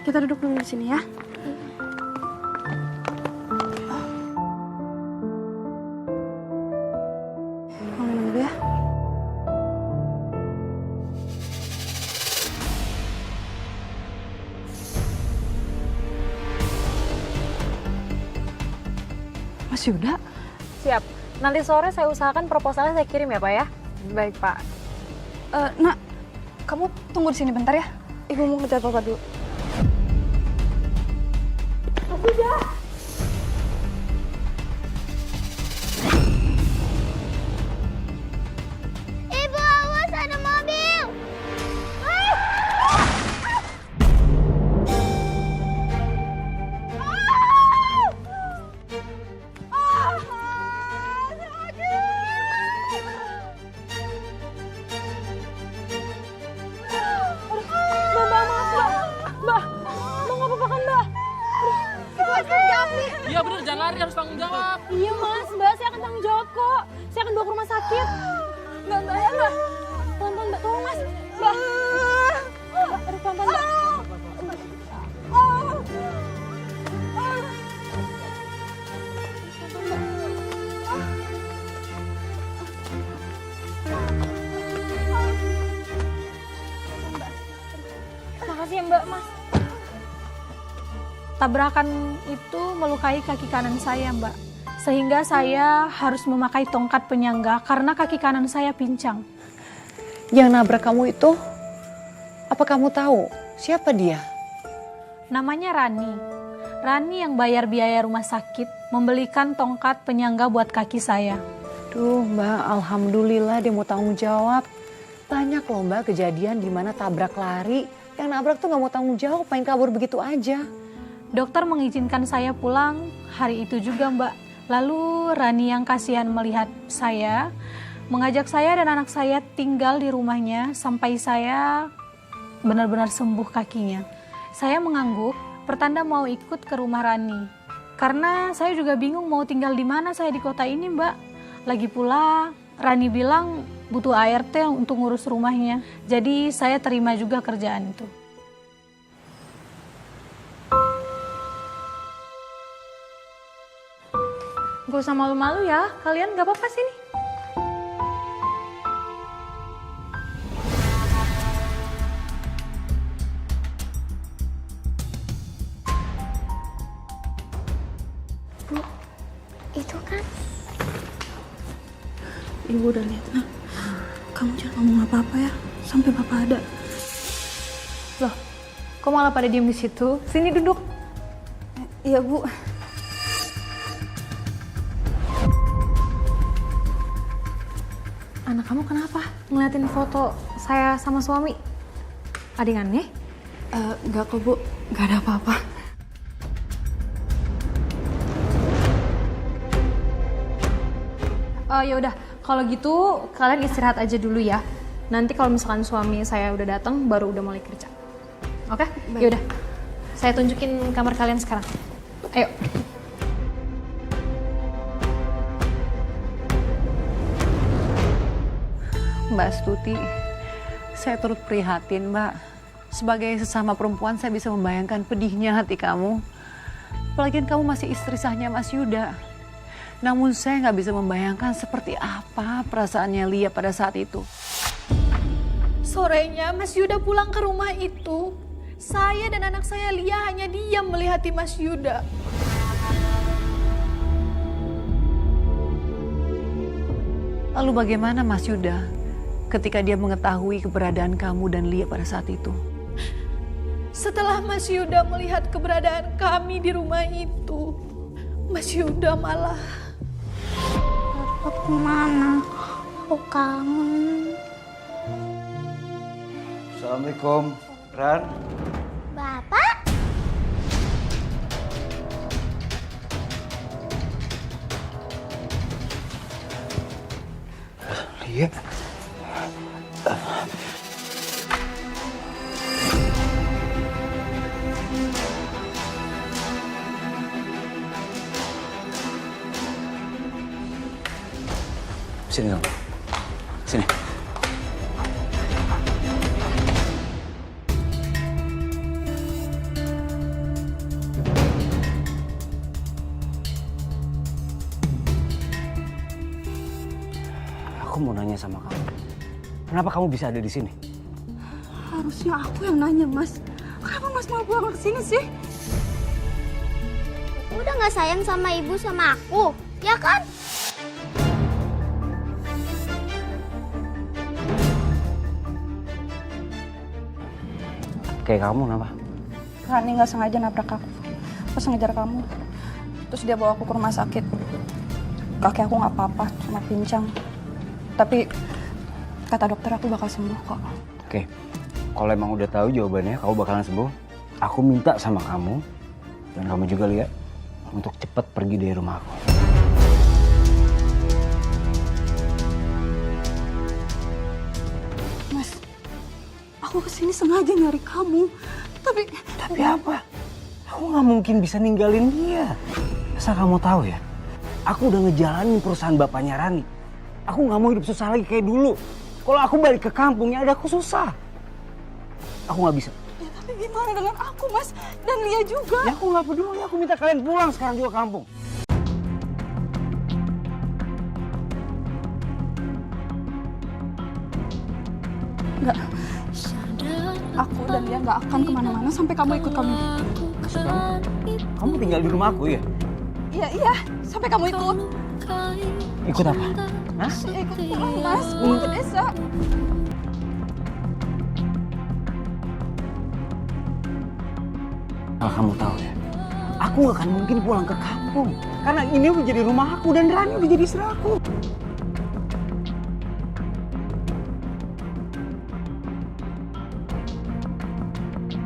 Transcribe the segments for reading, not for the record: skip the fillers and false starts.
Kita duduk dulu di sini ya. Mau minum dulu ya. Mas Yuda? Siap. Nanti sore saya usahakan proposalnya saya kirim ya, Pak ya? Baik, Pak. Nak, kamu tunggu di sini bentar ya. Ibu mau ngejar Papa dulu. Mas Yuda! Ibu, awas ada mobil. Iya bener, jangan lari, harus tanggung jawab. Iya Mas, Mbak, saya akan tanggung jawab kok. Saya akan bawa ke rumah sakit. Mbak, ya Mbak. Pelan-pelan Mbak, tolong Mas. Mbak. Mbak, aduh pelan-pelan Mbak. Makasih ya Mbak, Mas. Tabrakan itu melukai kaki kanan saya, Mbak. Sehingga saya harus memakai tongkat penyangga karena kaki kanan saya pincang. Yang nabrak kamu itu, apa kamu tahu siapa dia? Namanya Rani. Rani yang bayar biaya rumah sakit, membelikan tongkat penyangga buat kaki saya. Duh Mbak, alhamdulillah dia mau tanggung jawab. Banyak loh Mbak kejadian di mana tabrak lari, yang nabrak tuh gak mau tanggung jawab, main kabur begitu aja. Dokter mengizinkan saya pulang hari itu juga, Mbak. Lalu Rani yang kasihan melihat saya, mengajak saya dan anak saya tinggal di rumahnya sampai saya benar-benar sembuh kakinya. Saya mengangguk, pertanda mau ikut ke rumah Rani. Karena saya juga bingung mau tinggal di mana saya di kota ini, Mbak. Lagi pula Rani bilang butuh ART untuk ngurus rumahnya. Jadi saya terima juga kerjaan itu. Gak usah malu-malu ya, kalian gak apa-apa sini. Bu, itu kan Ibu udah lihat, Nak. Kamu jangan ngomong apa-apa ya, sampai Papa ada. Loh, kok malah pada diem di situ? Sini duduk. Iya, Bu. Anak kamu kenapa? Ngeliatin foto saya sama suami? Ada yang aneh? Enggak kok, Bu. Enggak ada apa-apa. Ya udah, kalau gitu kalian istirahat aja dulu ya. Nanti kalau misalkan suami saya udah datang, baru udah mulai kerja. Oke? Ya udah. Saya tunjukin kamar kalian sekarang. Ayo. Mbak Stuti, saya turut prihatin Mbak. Sebagai sesama perempuan saya bisa membayangkan pedihnya hati kamu. Apalagi kamu masih istri sahnya Mas Yuda. Namun saya nggak bisa membayangkan seperti apa perasaannya Lia pada saat itu. Sorenya Mas Yuda pulang ke rumah itu, saya dan anak saya Lia hanya diam melihati Mas Yuda. Lalu bagaimana Mas Yuda ketika dia mengetahui keberadaan kamu dan Lia pada saat itu? Setelah Mas Yuda melihat keberadaan kami di rumah itu, Mas Yuda malah... Bapak kemana? Aku kangen. Assalamualaikum, Ran. Bapak? Lia. Sini dong. Sini. sama kamu. Kenapa kamu bisa ada di sini? Harusnya aku yang nanya, Mas. Kenapa Mas mau pulang ke sini sih? Udah nggak sayang sama ibu sama aku, ya kan? Kayak kamu kenapa? Rani nggak sengaja nabrak aku. Pas ngejar kamu. Terus dia bawa aku ke rumah sakit. Kaki aku nggak apa-apa, cuma pincang. Tapi kata dokter aku bakal sembuh kok. Oke, kalau emang udah tahu jawabannya kamu bakalan sembuh, aku minta sama kamu dan kamu juga lihat untuk cepat pergi dari rumah aku. Mas, aku kesini sengaja nyari kamu. Tapi apa? Aku nggak mungkin bisa ninggalin dia. Asal kamu tahu ya, aku udah ngejalanin perusahaan bapaknya Rani. Aku nggak mau hidup susah lagi kayak dulu. Kalau aku balik ke kampung yang ada aku susah. Aku nggak bisa. ya, tapi gimana dengan aku, Mas? Dan Lia juga. Ya aku nggak peduli, aku minta kalian pulang sekarang juga ke kampung. Enggak. Aku dan Lia nggak akan kemana-mana sampai kamu ikut kami. Maksud kamu tinggal di rumah aku ya? Iya, sampai kamu ikut. Ikut apa? Hah? Ya, ikut pulang, Mas. Pulang ke desa. Kalau kamu tahu ya, aku gak akan mungkin pulang ke kampung. Karena ini udah jadi rumah aku dan Rani udah jadi istri aku.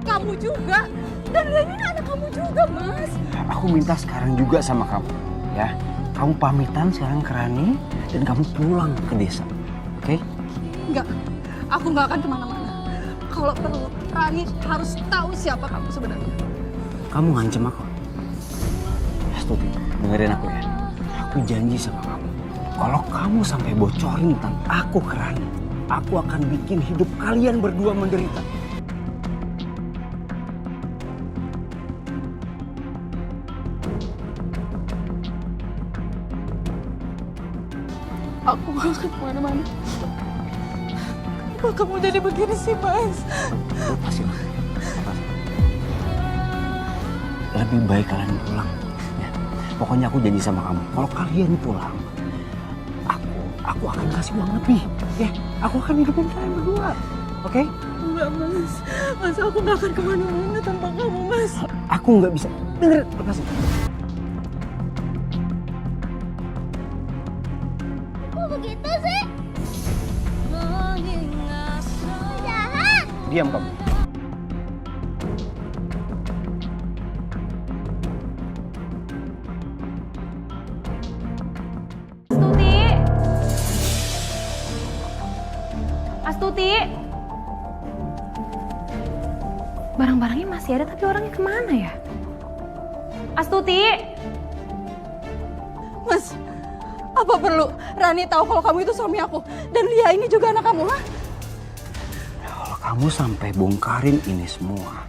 Kamu juga. Dan Lia ini anak kamu juga, Mas. Aku minta sekarang juga sama kamu, ya. Kamu pamitan sekarang ke Rani dan kamu pulang ke desa, oke? Enggak, aku nggak akan kemana-mana. Kalau perlu, Rani harus tahu siapa kamu sebenarnya. Kamu ngancem aku. Astuti, dengerin aku ya. Aku janji sama kamu. Kalau kamu sampai bocorin tentang aku ke Rani, aku akan bikin hidup kalian berdua menderita. Aku nggak akan kemana-mana. Kenapa kamu jadi begini sih, Mas? Lepasin. Lebih baik kalian pulang. Ya. Pokoknya aku janji sama kamu. Kalau kalian pulang, aku akan kasih uang lebih. Ya, aku akan hidupin kalian berdua. Oke? Enggak, Mas. Mas, aku nggak akan kemana-mana tanpa kamu, Mas. Aku nggak bisa. Dengar, lepasin. Kok begitu sih? Jahat! Diam kamu. Astuti! Barang-barangnya masih ada tapi orangnya kemana ya? Astuti! Mas, apa perlu Rani tahu kalau kamu itu suami aku? Dan Lia ini juga anak kamu, ha? Kalau kamu sampai bongkarin ini semua,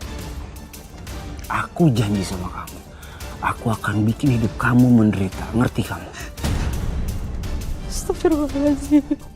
aku janji sama kamu, aku akan bikin hidup kamu menderita. Ngerti kamu? Astagfirullahaladzim.